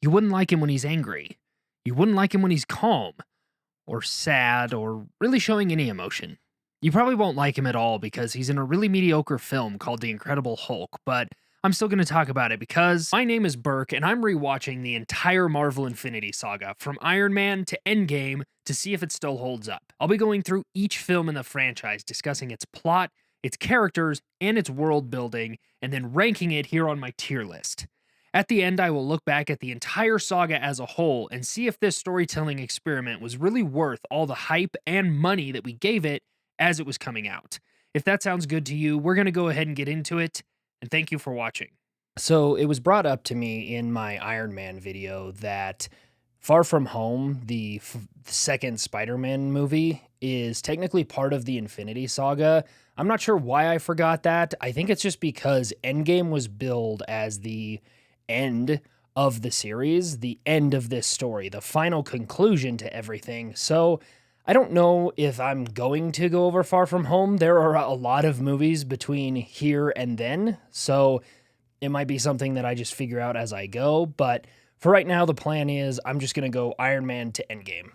You wouldn't like him when he's angry. You wouldn't like him when he's calm, or sad, or really showing any emotion. You probably won't like him at all because he's in a really mediocre film called The Incredible Hulk, but I'm still going to talk about it because my name is Burke and I'm rewatching the entire Marvel Infinity Saga from Iron Man to Endgame to see if it still holds up. I'll be going through each film in the franchise, discussing its plot, its characters, and its world building, and then ranking it here on my tier list. At the end, I will look back at the entire saga as a whole and see if this storytelling experiment was really worth all the hype and money that we gave it as it was coming out. If that sounds good to you, we're going to go ahead and get into it, and thank you for watching. So, it was brought up to me in my Iron Man video that Far From Home, the second Spider Man movie, is technically part of the Infinity Saga. I'm not sure why I forgot that. I think it's just because Endgame was billed as the end of the series, the end of this story, the final conclusion to everything. So I don't know if I'm going to go over Far From Home. There are a lot of movies between here and then, so it might be something that I just figure out as I go. But for right now, the plan is I'm just going to go Iron Man to Endgame.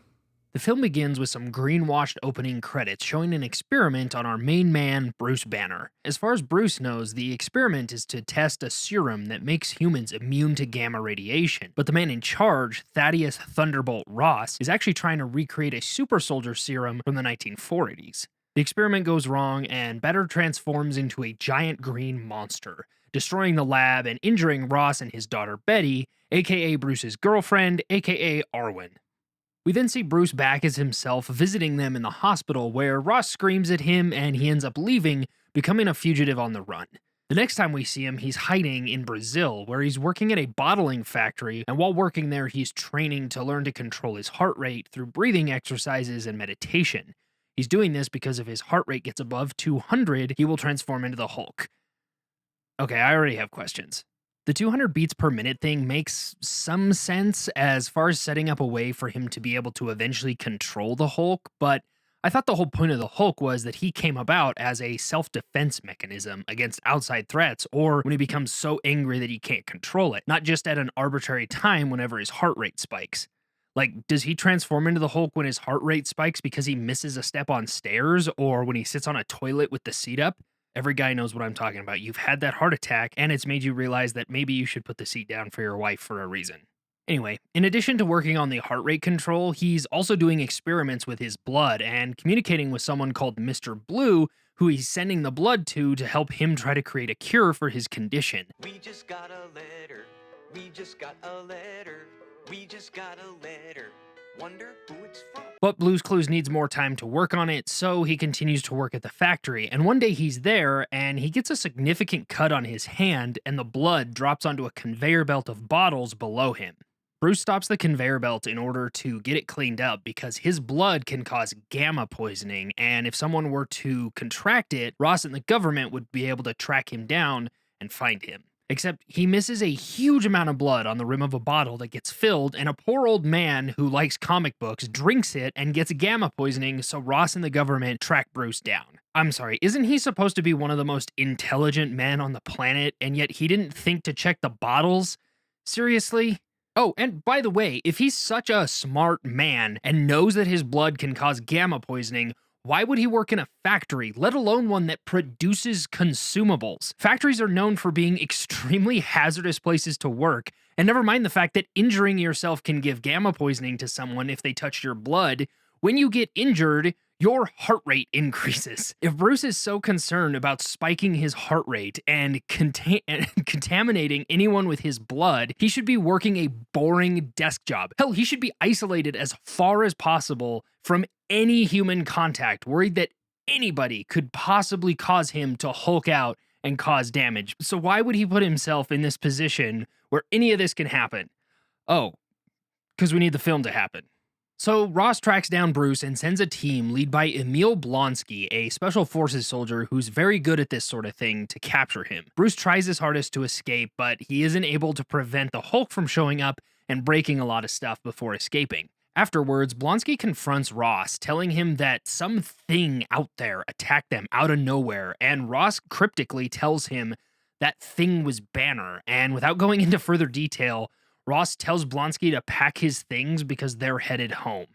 The film begins with some greenwashed opening credits showing an experiment on our main man, Bruce Banner. As far as Bruce knows, the experiment is to test a serum that makes humans immune to gamma radiation, but the man in charge, Thaddeus Thunderbolt Ross, is actually trying to recreate a super soldier serum from the 1940s. The experiment goes wrong, and Banner transforms into a giant green monster, destroying the lab and injuring Ross and his daughter Betty, aka Bruce's girlfriend, aka Arwen. We then see Bruce back as himself visiting them in the hospital where Ross screams at him and he ends up leaving, becoming a fugitive on the run. The next time we see him, he's hiding in Brazil where he's working at a bottling factory, and while working there, he's training to learn to control his heart rate through breathing exercises and meditation. He's doing this because if his heart rate gets above 200, he will transform into the Hulk. Okay, I already have questions. The 200 beats per minute thing makes some sense as far as setting up a way for him to be able to eventually control the Hulk, but I thought the whole point of the Hulk was that he came about as a self-defense mechanism against outside threats, or when he becomes so angry that he can't control it, not just at an arbitrary time whenever his heart rate spikes. Like, does he transform into the Hulk when his heart rate spikes because he misses a step on stairs, or when he sits on a toilet with the seat up? Every guy knows what I'm talking about. You've had that heart attack, and it's made you realize that maybe you should put the seat down for your wife for a reason. Anyway, in addition to working on the heart rate control, he's also doing experiments with his blood and communicating with someone called Mr. Blue, who he's sending the blood to help him try to create a cure for his condition. We just got a letter. We just got a letter. We just got a letter. Wonder who it's from. But Blue's Clues needs more time to work on it, so he continues to work at the factory. And one day he's there, and he gets a significant cut on his hand, and the blood drops onto a conveyor belt of bottles below him. Bruce stops the conveyor belt in order to get it cleaned up because his blood can cause gamma poisoning, and if someone were to contract it, Ross and the government would be able to track him down and find him. Except he misses a huge amount of blood on the rim of a bottle that gets filled, and a poor old man who likes comic books drinks it and gets gamma poisoning, so Ross and the government track Bruce down. I'm sorry, isn't he supposed to be one of the most intelligent men on the planet, and yet he didn't think to check the bottles? Seriously? Oh, and by the way, if he's such a smart man and knows that his blood can cause gamma poisoning, why would he work in a factory, let alone one that produces consumables? Factories are known for being extremely hazardous places to work, and never mind the fact that injuring yourself can give gamma poisoning to someone if they touch your blood. When you get injured, your heart rate increases. If Bruce is so concerned about spiking his heart rate and contaminating anyone with his blood, he should be working a boring desk job. Hell, he should be isolated as far as possible from any human contact, worried that anybody could possibly cause him to Hulk out and cause damage. So why would he put himself in this position where any of this can happen? Oh, because we need the film to happen. So Ross tracks down Bruce and sends a team led by Emil Blonsky, a special forces soldier who's very good at this sort of thing, to capture him. Bruce tries his hardest to escape, but he isn't able to prevent the Hulk from showing up and breaking a lot of stuff before escaping. Afterwards, Blonsky confronts Ross, telling him that something out there attacked them out of nowhere, and Ross cryptically tells him that thing was Banner, and without going into further detail, Ross tells Blonsky to pack his things because they're headed home.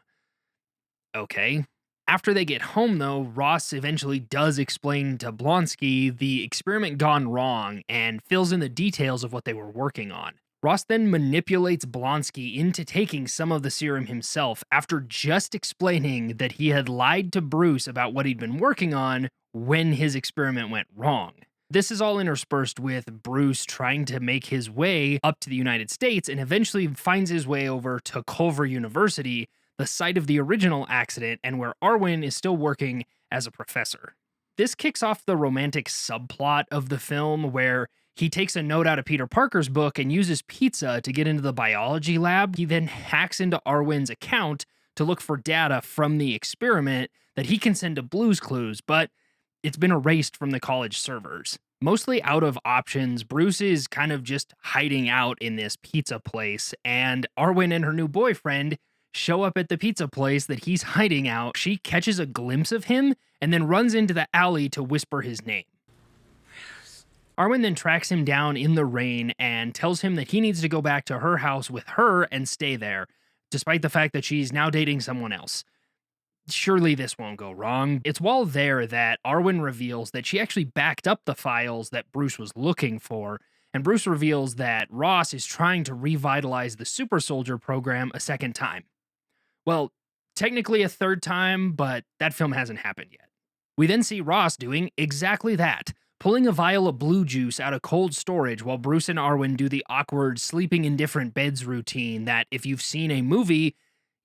Okay. After they get home, though, Ross eventually does explain to Blonsky the experiment gone wrong and fills in the details of what they were working on. Ross then manipulates Blonsky into taking some of the serum himself after just explaining that he had lied to Bruce about what he'd been working on when his experiment went wrong. This is all interspersed with Bruce trying to make his way up to the United States and eventually finds his way over to Culver University, the site of the original accident and where Arwen is still working as a professor. This kicks off the romantic subplot of the film where he takes a note out of Peter Parker's book and uses pizza to get into the biology lab. He then hacks into Arwen's account to look for data from the experiment that he can send to Blue's Clues, but it's been erased from the college servers. Mostly out of options, Bruce is kind of just hiding out in this pizza place, and Arwen and her new boyfriend show up at the pizza place that he's hiding out. She catches a glimpse of him and then runs into the alley to whisper his name. Arwen then tracks him down in the rain and tells him that he needs to go back to her house with her and stay there, despite the fact that she's now dating someone else. Surely this won't go wrong. It's while there that Arwen reveals that she actually backed up the files that Bruce was looking for, and Bruce reveals that Ross is trying to revitalize the super soldier program a second time. Well, technically a third time, but that film hasn't happened yet. We then see Ross doing exactly that, pulling a vial of blue juice out of cold storage while Bruce and Arwen do the awkward sleeping in different beds routine that, if you've seen a movie,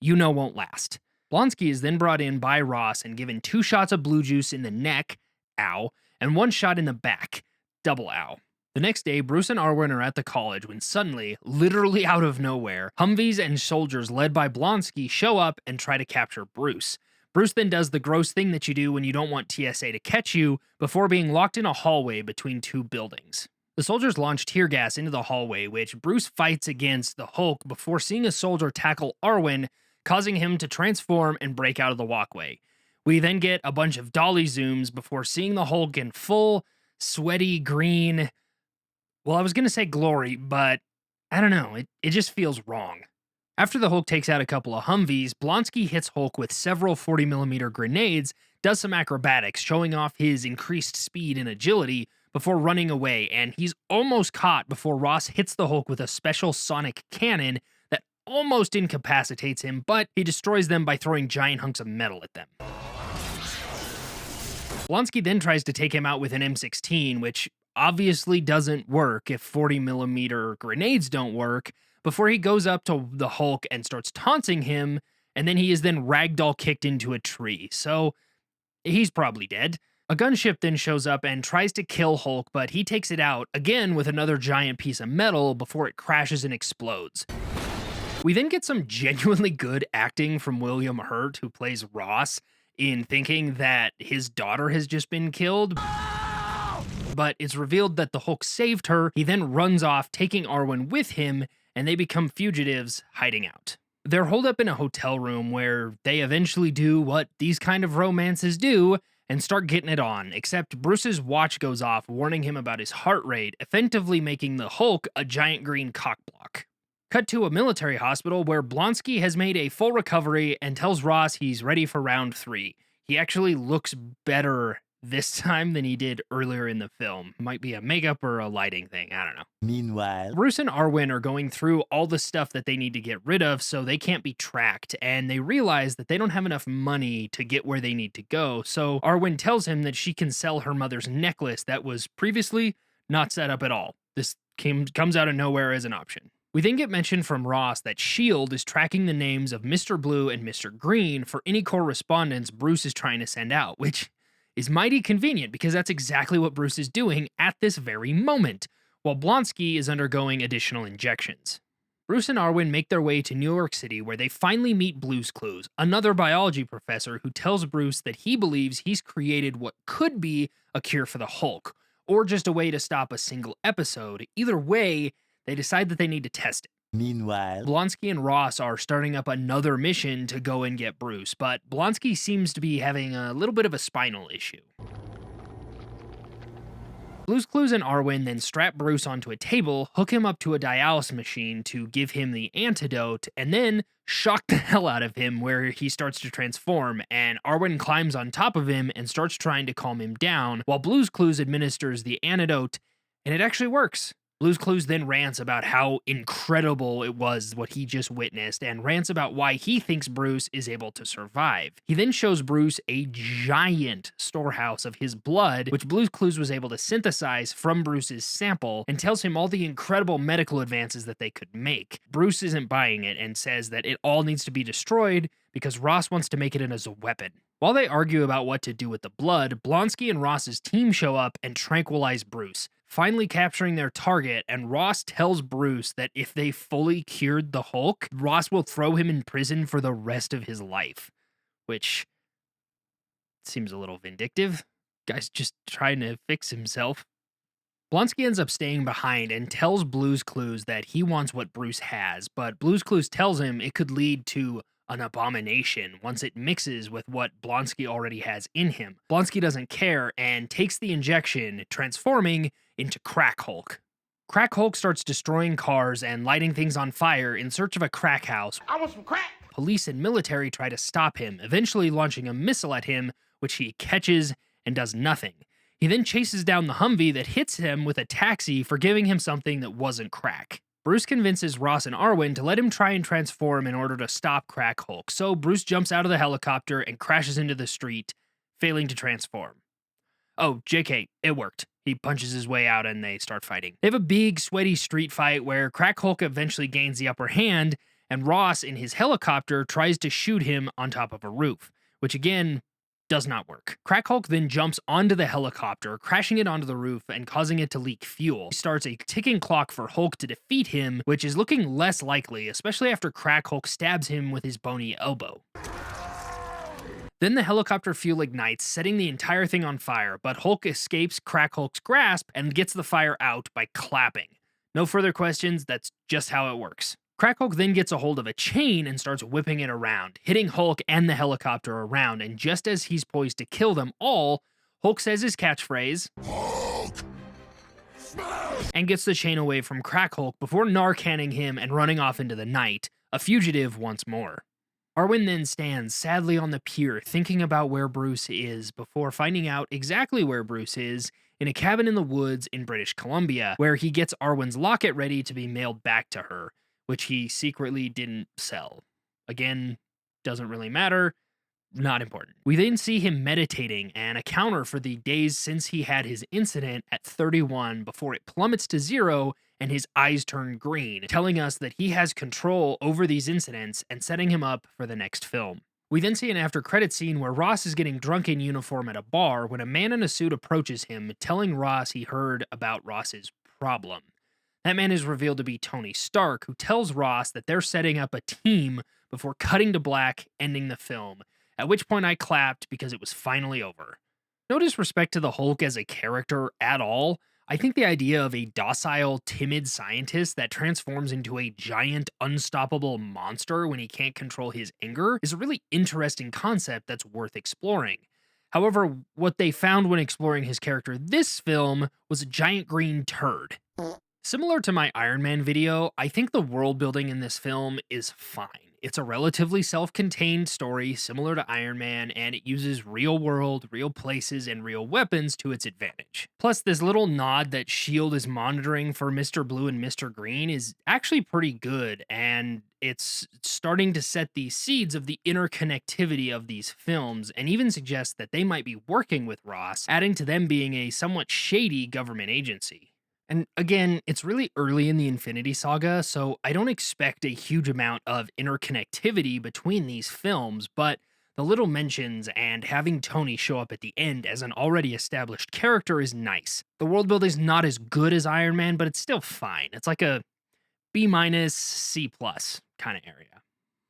you know won't last. Blonsky is then brought in by Ross and given 2 shots of blue juice in the neck, ow, and 1 shot in the back, double ow. The next day, Bruce and Arwen are at the college when suddenly, literally out of nowhere, Humvees and soldiers led by Blonsky show up and try to capture Bruce. Bruce then does the gross thing that you do when you don't want TSA to catch you before being locked in a hallway between 2 buildings. The soldiers launch tear gas into the hallway, which Bruce fights against the Hulk before seeing a soldier tackle Arwen, causing him to transform and break out of the walkway. We then get a bunch of dolly zooms before seeing the Hulk in full, sweaty green. Well, I was going to say glory, but I don't know. It just feels wrong. After the Hulk takes out a couple of Humvees, Blonsky hits Hulk with several 40mm grenades, does some acrobatics, showing off his increased speed and agility before running away, and he's almost caught before Ross hits the Hulk with a special sonic cannon that almost incapacitates him, but he destroys them by throwing giant hunks of metal at them. Blonsky then tries to take him out with an M16, which obviously doesn't work if 40mm grenades don't work, before he goes up to the Hulk and starts taunting him, and then he is then ragdoll kicked into a tree, so he's probably dead. A gunship then shows up and tries to kill Hulk, but he takes it out, again with another giant piece of metal before it crashes and explodes. We then get some genuinely good acting from William Hurt, who plays Ross, in thinking that his daughter has just been killed. But it's revealed that the Hulk saved her. He then runs off, taking Arwen with him, and they become fugitives hiding out. They're holed up in a hotel room where they eventually do what these kind of romances do and start getting it on, except Bruce's watch goes off, warning him about his heart rate, effectively making the Hulk a giant green cockblock. Cut to a military hospital where Blonsky has made a full recovery and tells Ross he's ready for round 3. He actually looks better this time than he did earlier in the film. Might be a makeup or a lighting thing, I don't know. Meanwhile, Bruce and Arwen are going through all the stuff that they need to get rid of so they can't be tracked, and they realize that they don't have enough money to get where they need to go, so Arwen tells him that she can sell her mother's necklace that was previously not set up at all. This comes out of nowhere as an option. We then get mention from Ross that S.H.I.E.L.D. is tracking the names of Mr. Blue and Mr. Green for any correspondence Bruce is trying to send out, which is mighty convenient because that's exactly what Bruce is doing at this very moment, while Blonsky is undergoing additional injections. Bruce and Arwen make their way to New York City where they finally meet Blue's Clues, another biology professor who tells Bruce that he believes he's created what could be a cure for the Hulk, or just a way to stop a single episode. Either way, they decide that they need to test it. meanwhile, Blonsky and Ross are starting up another mission to go and get Bruce, but Blonsky seems to be having a little bit of a spinal issue. Blue's Clues and Arwen then strap Bruce onto a table, hook him up to a dialysis machine to give him the antidote, and then shock the hell out of him where he starts to transform, and Arwen climbs on top of him and starts trying to calm him down, while Blue's Clues administers the antidote, and it actually works. Blue's Clues then rants about how incredible it was what he just witnessed and rants about why he thinks Bruce is able to survive. He then shows Bruce a giant storehouse of his blood, which Blue's Clues was able to synthesize from Bruce's sample, and tells him all the incredible medical advances that they could make. Bruce isn't buying it and says that it all needs to be destroyed because Ross wants to make it in as a weapon. While they argue about what to do with the blood, Blonsky and Ross's team show up and tranquilize Bruce, finally capturing their target, and Ross tells Bruce that if they fully cured the Hulk, Ross will throw him in prison for the rest of his life. Which seems a little vindictive. Guy's just trying to fix himself. Blonsky ends up staying behind and tells Blue's Clues that he wants what Bruce has, but Blue's Clues tells him it could lead to an abomination once it mixes with what Blonsky already has in him. Blonsky doesn't care and takes the injection, transforming into Crack Hulk. Crack Hulk starts destroying cars and lighting things on fire in search of a crack house. I want some crack! Police and military try to stop him, eventually launching a missile at him, which he catches and does nothing. He then chases down the Humvee that hits him with a taxi for giving him something that wasn't crack. Bruce convinces Ross and Arwen to let him try and transform in order to stop Crack Hulk, so Bruce jumps out of the helicopter and crashes into the street, failing to transform. Oh, JK, it worked. He punches his way out and they start fighting. They have a big, sweaty street fight where Crack Hulk eventually gains the upper hand, and Ross, in his helicopter, tries to shoot him on top of a roof, which again does not work. Crack Hulk then jumps onto the helicopter, crashing it onto the roof and causing it to leak fuel. He starts a ticking clock for Hulk to defeat him, which is looking less likely, especially after Crack Hulk stabs him with his bony elbow. Then the helicopter fuel ignites, setting the entire thing on fire, but Hulk escapes Crack Hulk's grasp and gets the fire out by clapping. No further questions, that's just how it works. Crack Hulk then gets a hold of a chain and starts whipping it around, hitting Hulk and the helicopter around, and just as he's poised to kill them all, Hulk says his catchphrase, Hulk! Smash! And gets the chain away from Crack Hulk before Narcanning him and running off into the night, a fugitive once more. Arwen then stands sadly on the pier thinking about where Bruce is before finding out exactly where Bruce is in a cabin in the woods in British Columbia, where he gets Arwen's locket ready to be mailed back to her, which he secretly didn't sell. Again, doesn't really matter, not important. We then see him meditating and a counter for the days since he had his incident at 31 before it plummets to 0 and his eyes turn green, telling us that he has control over these incidents and setting him up for the next film. We then see an after-credit scene where Ross is getting drunk in uniform at a bar when a man in a suit approaches him, telling Ross he heard about Ross's problem. That man is revealed to be Tony Stark, who tells Ross that they're setting up a team before cutting to black, ending the film, at which point I clapped because it was finally over. No disrespect to the Hulk as a character at all. I think the idea of a docile, timid scientist that transforms into a giant, unstoppable monster when he can't control his anger is a really interesting concept that's worth exploring. However, what they found when exploring his character this film was a giant green turd. Similar to my Iron Man video, I think the world building in this film is fine. It's a relatively self-contained story similar to Iron Man, and it uses real world, real places, and real weapons to its advantage. Plus, this little nod that S.H.I.E.L.D. is monitoring for Mr. Blue and Mr. Green is actually pretty good, and it's starting to set the seeds of the interconnectivity of these films, and even suggests that they might be working with Ross, adding to them being a somewhat shady government agency. And again, it's really early in the Infinity Saga, so I don't expect a huge amount of interconnectivity between these films, but the little mentions and having Tony show up at the end as an already established character is nice. The world building is not as good as Iron Man, but it's still fine. It's like a B-, C+ kind of area.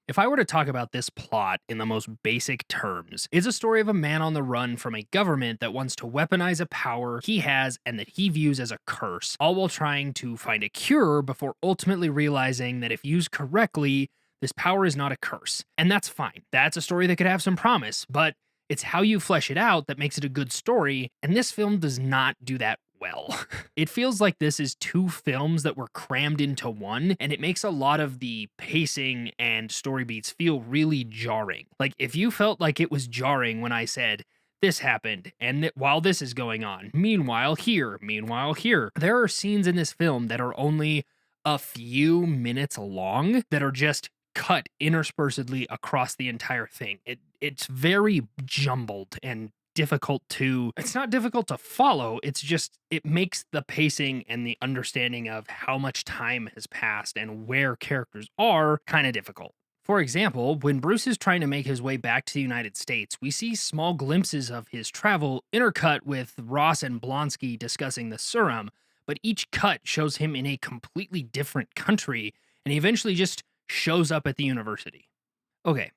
If I were to talk about this plot in the most basic terms, it's a story of a man on the run from a government that wants to weaponize a power he has and that he views as a curse, all while trying to find a cure before ultimately realizing that if used correctly, this power is not a curse. And that's fine. That's a story that could have some promise, but it's how you flesh it out that makes it a good story, and this film does not do that well. It feels like this is two films that were crammed into one, and it makes a lot of the pacing and story beats feel really jarring. Like, if you felt like it was jarring when I said, this happened, and while this is going on, meanwhile here, there are scenes in this film that are only a few minutes long that are just cut interspersedly across the entire thing. It's very jumbled and difficult to it's not difficult to follow, it's just it makes the pacing and the understanding of how much time has passed and where characters are kind of difficult. For example, when Bruce is trying to make his way back to the United States, we see small glimpses of his travel intercut with Ross and Blonsky discussing the serum, but each cut shows him in a completely different country, and he eventually just shows up at the university. Okay,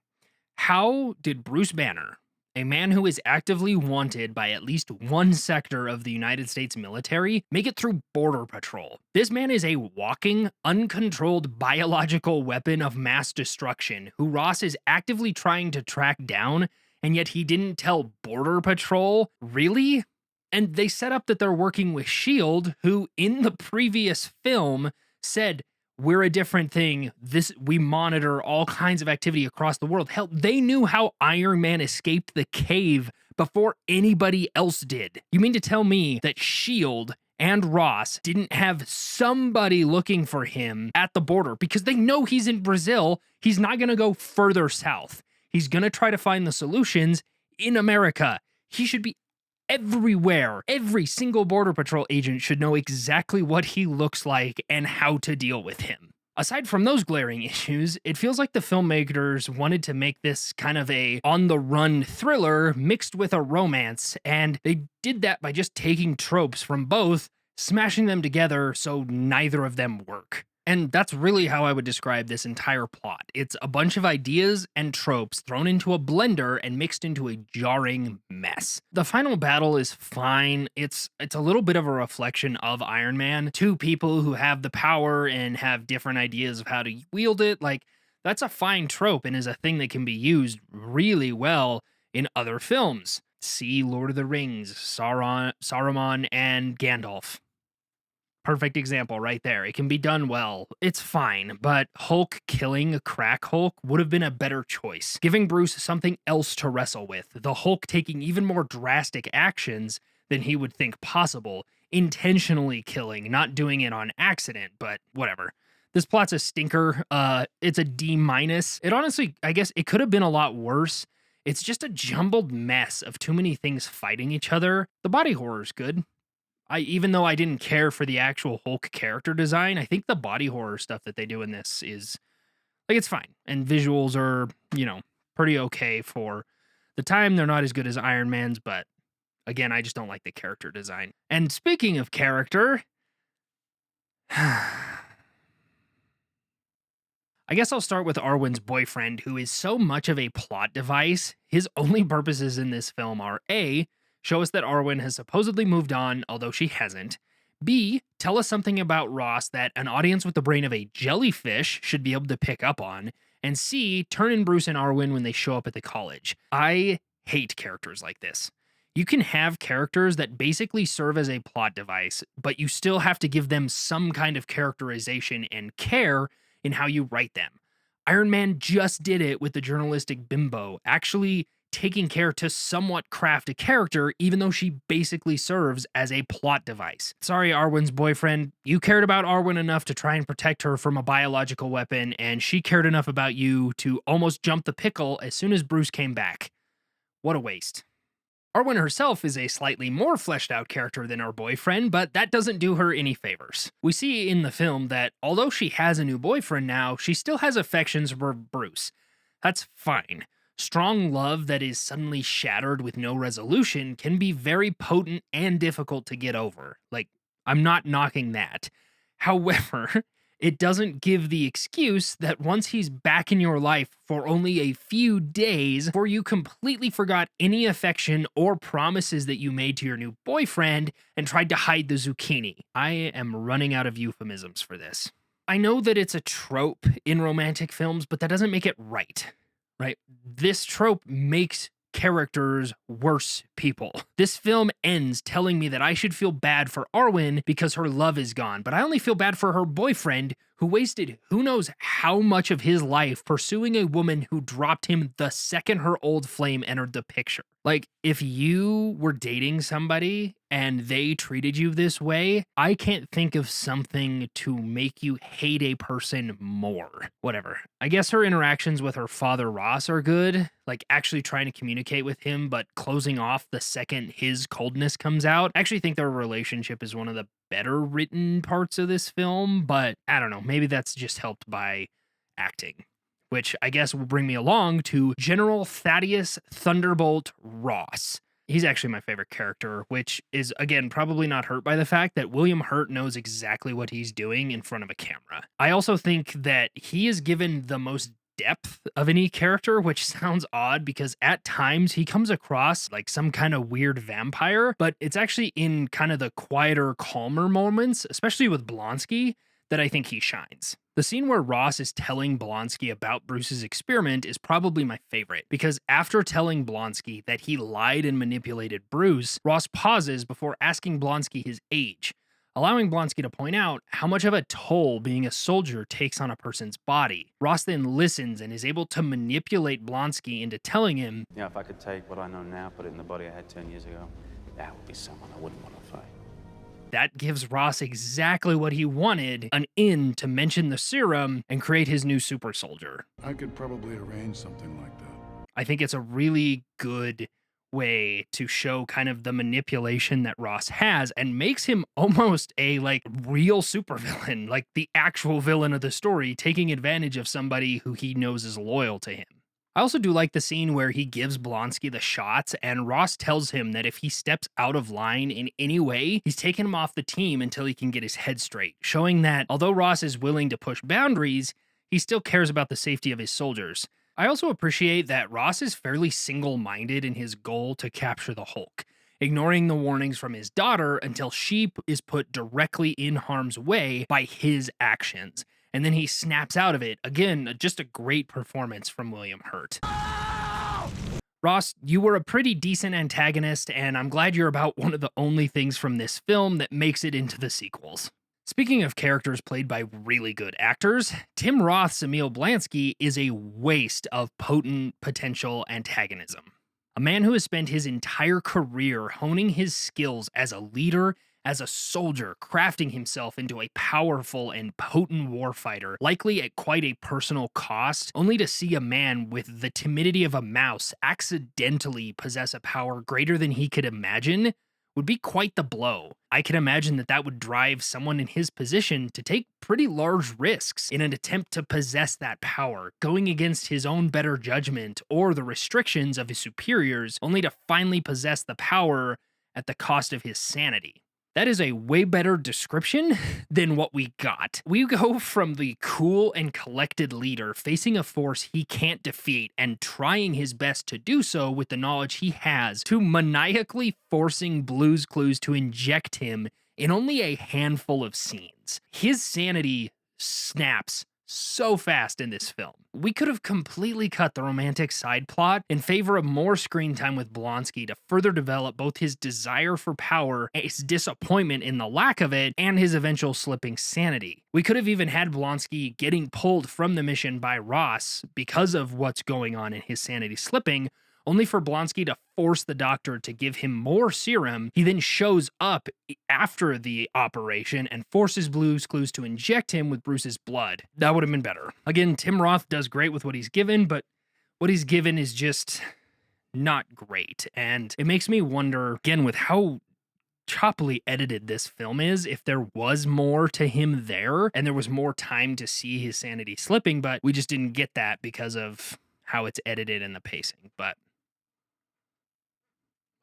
how did Bruce Banner, a man who is actively wanted by at least one sector of the United States military, make it through Border Patrol? This man is a walking, uncontrolled biological weapon of mass destruction who Ross is actively trying to track down, and yet he didn't tell Border Patrol? Really? And they set up that they're working with S.H.I.E.L.D., who in the previous film said, we're a different thing. We monitor all kinds of activity across the world. Hell, they knew how Iron Man escaped the cave before anybody else did. You mean to tell me that S.H.I.E.L.D. and Ross didn't have somebody looking for him at the border because they know he's in Brazil? He's not going to go further south. He's going to try to find the solutions in America. He should be everywhere. Every single Border Patrol agent should know exactly what he looks like and how to deal with him. Aside from those glaring issues, it feels like the filmmakers wanted to make this kind of a on-the-run thriller mixed with a romance, and they did that by just taking tropes from both, smashing them together so neither of them work. And that's really how I would describe this entire plot. It's a bunch of ideas and tropes thrown into a blender and mixed into a jarring mess. The final battle is fine. It's a little bit of a reflection of Iron Man. Two people who have the power and have different ideas of how to wield it. Like, that's a fine trope and is a thing that can be used really well in other films. See Lord of the Rings, Saruman and Gandalf. Perfect example right there. It can be done well. It's fine, but Hulk killing a crack Hulk would have been a better choice, giving Bruce something else to wrestle with. The Hulk taking even more drastic actions than he would think possible, intentionally killing, not doing it on accident, but whatever. This plot's a stinker. It's a D-. It honestly, I guess it could have been a lot worse. It's just a jumbled mess of too many things fighting each other. The body horror's good. Even though I didn't care for the actual Hulk character design, I think the body horror stuff that they do in this is, like, it's fine. And visuals are, pretty okay for the time. They're not as good as Iron Man's, but again, I just don't like the character design. And speaking of character, I guess I'll start with Arwen's boyfriend, who is so much of a plot device. His only purposes in this film are A, show us that Arwen has supposedly moved on, although she hasn't. B, tell us something about Ross that an audience with the brain of a jellyfish should be able to pick up on. And C, turn in Bruce and Arwen when they show up at the college. I hate characters like this. You can have characters that basically serve as a plot device, but you still have to give them some kind of characterization and care in how you write them. Iron Man just did it with the journalistic bimbo, actually taking care to somewhat craft a character, even though she basically serves as a plot device. Sorry, Arwen's boyfriend. You cared about Arwen enough to try and protect her from a biological weapon, and she cared enough about you to almost jump the pickle as soon as Bruce came back. What a waste. Arwen herself is a slightly more fleshed out character than her boyfriend, but that doesn't do her any favors. We see in the film that although she has a new boyfriend now, she still has affections for Bruce. That's fine. Strong love that is suddenly shattered with no resolution can be very potent and difficult to get over. Like, I'm not knocking that. However, it doesn't give the excuse that once he's back in your life for only a few days, before you completely forgot any affection or promises that you made to your new boyfriend and tried to hide the zucchini. I am running out of euphemisms for this. I know that it's a trope in romantic films, but that doesn't make it right. Right? This trope makes characters worse people. This film ends telling me that I should feel bad for Arwen because her love is gone, but I only feel bad for her boyfriend who wasted who knows how much of his life pursuing a woman who dropped him the second her old flame entered the picture. Like, if you were dating somebody and they treated you this way, I can't think of something to make you hate a person more. Whatever. I guess her interactions with her father Ross are good, like actually trying to communicate with him, but closing off the second his coldness comes out. I actually think their relationship is one of the better written parts of this film, but I don't know, maybe that's just helped by acting. Which I guess will bring me along to General Thaddeus Thunderbolt Ross. He's actually my favorite character, which is, again, probably not hurt by the fact that William Hurt knows exactly what he's doing in front of a camera. I also think that he is given the most depth of any character, which sounds odd because at times he comes across like some kind of weird vampire, but it's actually in kind of the quieter, calmer moments, especially with Blonsky, that I think he shines. The scene where Ross is telling Blonsky about Bruce's experiment is probably my favorite, because after telling Blonsky that he lied and manipulated Bruce, Ross pauses before asking Blonsky his age, allowing Blonsky to point out how much of a toll being a soldier takes on a person's body. Ross then listens and is able to manipulate Blonsky into telling him, Yeah, if I could take what I know now, put it in the body I had 10 years ago, that would be someone I wouldn't want to fight. that gives Ross exactly what he wanted, an in to mention the serum and create his new super soldier. I could probably arrange something like that. I think it's a really good way to show kind of the manipulation that Ross has and makes him almost a like real supervillain, like the actual villain of the story, taking advantage of somebody who he knows is loyal to him. I also do like the scene where he gives Blonsky the shots and Ross tells him that if he steps out of line in any way, he's taking him off the team until he can get his head straight, showing that although Ross is willing to push boundaries, he still cares about the safety of his soldiers. I also appreciate that Ross is fairly single-minded in his goal to capture the Hulk, ignoring the warnings from his daughter until she is put directly in harm's way by his actions. And then he snaps out of it. Again, just a great performance from William Hurt. Ross, you were a pretty decent antagonist, and I'm glad you're about one of the only things from this film that makes it into the sequels. Speaking of characters played by really good actors, Tim Roth's Emil Blansky is a waste of potent potential antagonism. A man who has spent his entire career honing his skills as a leader, as a soldier, crafting himself into a powerful and potent warfighter, likely at quite a personal cost, only to see a man with the timidity of a mouse accidentally possess a power greater than he could imagine, would be quite the blow. I can imagine that that would drive someone in his position to take pretty large risks in an attempt to possess that power, going against his own better judgment or the restrictions of his superiors, only to finally possess the power at the cost of his sanity. That is a way better description than what we got. We go from the cool and collected leader facing a force he can't defeat and trying his best to do so with the knowledge he has, to maniacally forcing Blue's Clues to inject him in only a handful of scenes. His sanity snaps so fast in this film. We could have completely cut the romantic side plot in favor of more screen time with Blonsky to further develop both his desire for power, his disappointment in the lack of it, and his eventual slipping sanity. We could have even had Blonsky getting pulled from the mission by Ross because of what's going on in his sanity slipping, only for Blonsky to force the doctor to give him more serum. He then shows up after the operation and forces Blue's Clues to inject him with Bruce's blood. That would have been better. Again, Tim Roth does great with what he's given, but what he's given is just not great. And it makes me wonder, again, with how choppily edited this film is, if there was more to him there and there was more time to see his sanity slipping, but we just didn't get that because of how it's edited and the pacing. But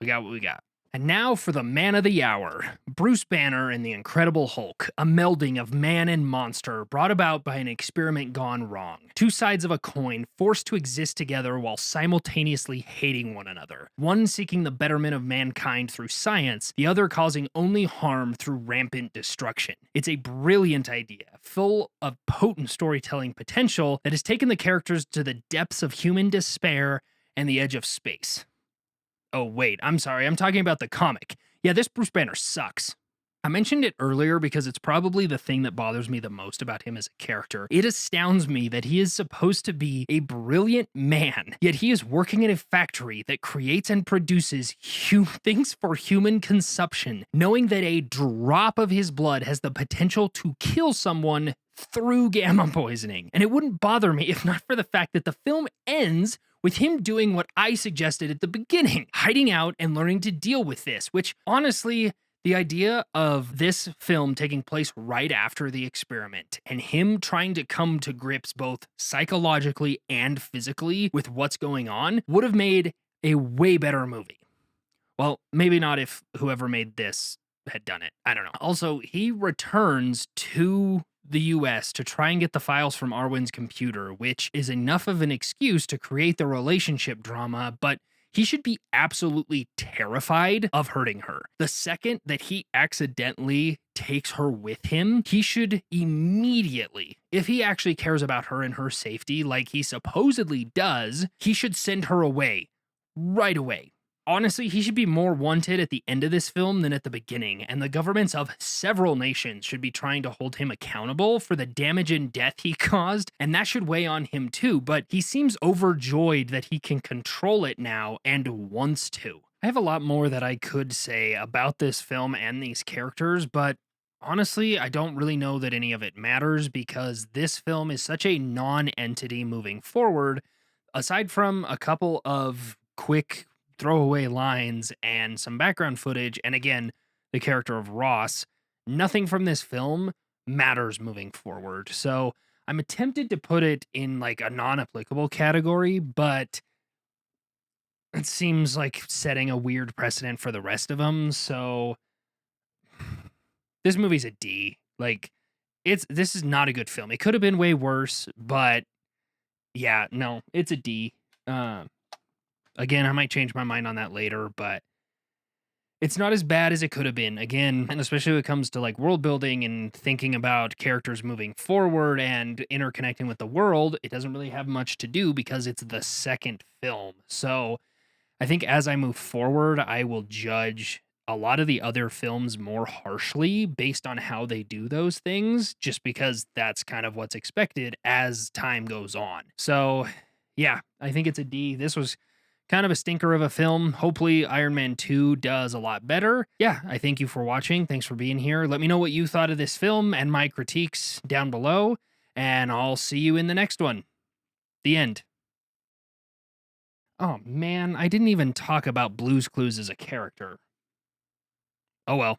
we got what we got. And now for the man of the hour, Bruce Banner and the Incredible Hulk, a melding of man and monster brought about by an experiment gone wrong. Two sides of a coin forced to exist together while simultaneously hating one another. One seeking the betterment of mankind through science, the other causing only harm through rampant destruction. It's a brilliant idea, full of potent storytelling potential that has taken the characters to the depths of human despair and the edge of space. Oh, wait, I'm sorry. I'm talking about the comic. Yeah, this Bruce Banner sucks. I mentioned it earlier because it's probably the thing that bothers me the most about him as a character. It astounds me that he is supposed to be a brilliant man, yet he is working in a factory that creates and produces things for human consumption, knowing that a drop of his blood has the potential to kill someone through gamma poisoning. And it wouldn't bother me if not for the fact that the film ends with him doing what I suggested at the beginning, hiding out and learning to deal with this, which honestly, the idea of this film taking place right after the experiment and him trying to come to grips both psychologically and physically with what's going on would have made a way better movie. Well, maybe not if whoever made this had done it. I don't know. Also, he returns to the US to try and get the files from Arwen's computer, which is enough of an excuse to create the relationship drama, but he should be absolutely terrified of hurting her. The second that he accidentally takes her with him, he should immediately, if he actually cares about her and her safety like he supposedly does, he should send her away right away. Honestly, he should be more wanted at the end of this film than at the beginning, and the governments of several nations should be trying to hold him accountable for the damage and death he caused, and that should weigh on him too, but he seems overjoyed that he can control it now and wants to. I have a lot more that I could say about this film and these characters, but honestly, I don't really know that any of it matters because this film is such a non entity moving forward, aside from a couple of quick throwaway lines and some background footage, and again, the character of Ross, nothing from this film matters moving forward. So I'm tempted to put it in like a non applicable category, but it seems like setting a weird precedent for the rest of them. So this movie's a D. Like, this is not a good film. It could have been way worse, but yeah, no, it's a D. Again, I might change my mind on that later, but it's not as bad as it could have been. Again, and especially when it comes to like world building and thinking about characters moving forward and interconnecting with the world, it doesn't really have much to do because it's the second film. So I think as I move forward, I will judge a lot of the other films more harshly based on how they do those things, just because that's kind of what's expected as time goes on. So yeah, I think it's a D. This was kind of a stinker of a film. Hopefully, Iron Man 2 does a lot better. Yeah, I thank you for watching. Thanks for being here. Let me know what you thought of this film and my critiques down below, and I'll see you in the next one. The end. Oh man, I didn't even talk about Blue's Clues as a character. Oh well.